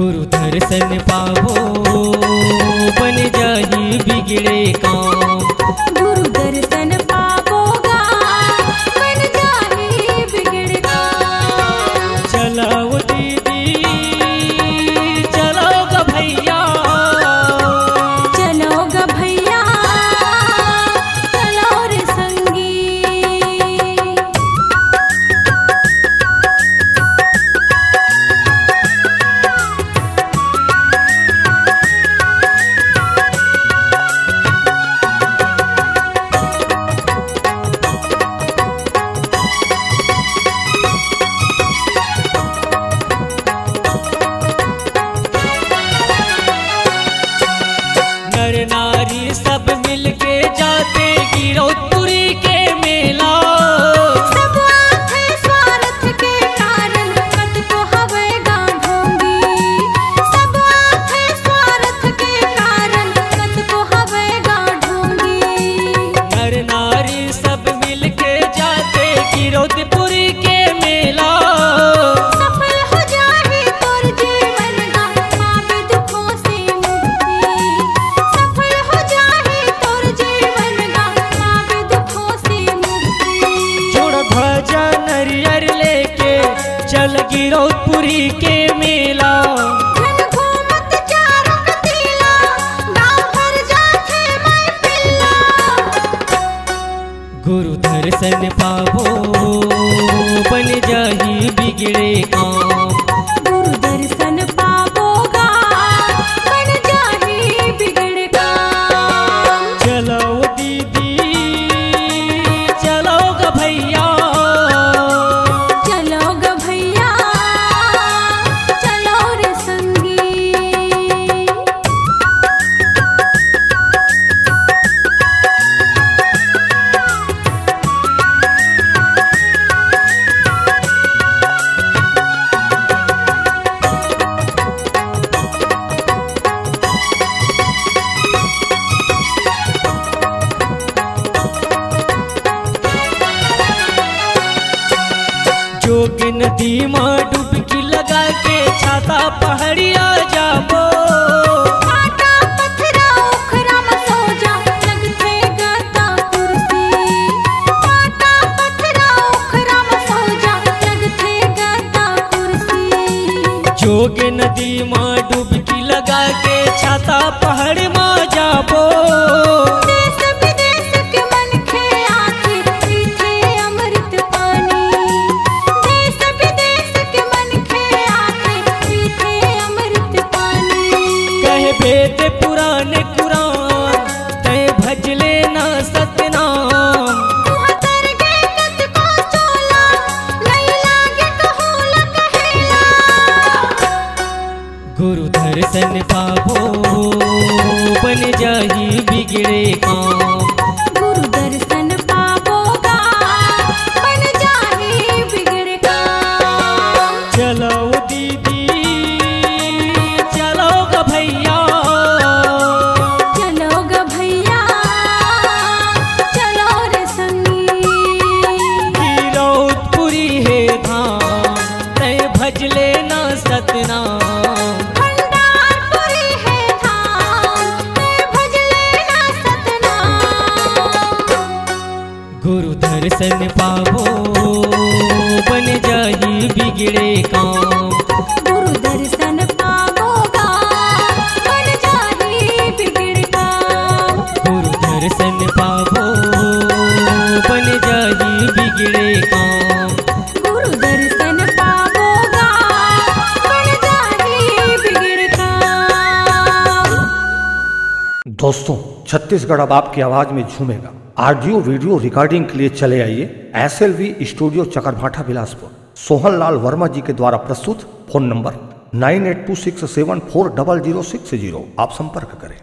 गुरु दर्शन पावो बन जाही बिगड़े काम। गुरु दर्शन पावोगा बन जाही बिगड़े काम। चलाओ दीदी चलोगा भैया, चलोगा भैया चलो रे संगी। नर नारी सब मिलके जाते गिरौदपुरी के मेला। सब आथे स्वार्थ के कारण कत को हवे गांढोंगी। सब आथे स्वार्थ के कारण कत को हवे गांढोंगी। नर नारी सब मिलके जाते गिरौदपुरी के मेला। सफल हो जाही तोर जीवन गा पावे दुखों से मुक्ति। सफल हो जाही तोर जीवन गा पावे दुखों से मुक्ति। जोड़ ध्वजा नरियर लेके चल गिरौदपुरी के मेला। घन घूमत चारों कतीला गाँव भर जाथे मैं पिल्ला। गुरु दर्शन पावो बन जाही बिगड़े काम। गुरु दर्शन पावोगा बन जाही बिगड़े काम। चलो दीदी चलोगा भैया, चलोगा भैया चलो रे संगी। जोग नदी माँ डुबकी लगा के छाता पहाड़िया जाबो। आटा पथरा उखरा मसोजा लगथे गदा कुर्सी। आटा पथरा उखरा मसोजा लगथे गदा कुर्सी। जोग नदी माँ डुबकी लगा के छाता पहाड़ माँ जाबो। देश विदेश के मनखे आथे पीथे अमृत पानी। देश विदेश के मनखे आथे पीथे अमृत पानी। कहे वेद पुराण कुरान तय भज लेना सतनाम। तुहा तर गे कत को चोला नहीं लागे कहूँ लकहेला। गुरु दर्शन पावो बन जाही बिगड़े काम। गुरु दर्शन पावोगा बन जाही बिगड़े काम। चलो दीदी चलोगा भैया, चलोगा भैया चलो रे संगी। गिरौदपुरी है धाम तय भज लेना सतनाम। भंडारपुरी है धाम मैं भज लेना सतनाम। गुरु दर्शन पावो बन जाही बिगड़े काम। गुरु दर्शन पावोगा बन जाही बिगड़े काम। गुरु दर्शन पावो बन जाही बिगड़े काम। गुरु दर्शन पावोगा बन जाही बिगड़े काम। दोस्तों, छत्तीसगढ़ अब आपकी आवाज में झूमेगा। ऑडियो वीडियो रिकॉर्डिंग के लिए चले आइए SLV स्टूडियो चकरभाठा बिलासपुर। सोहन लाल वर्मा जी के द्वारा प्रस्तुत। Phone number 9826740060। आप संपर्क करें।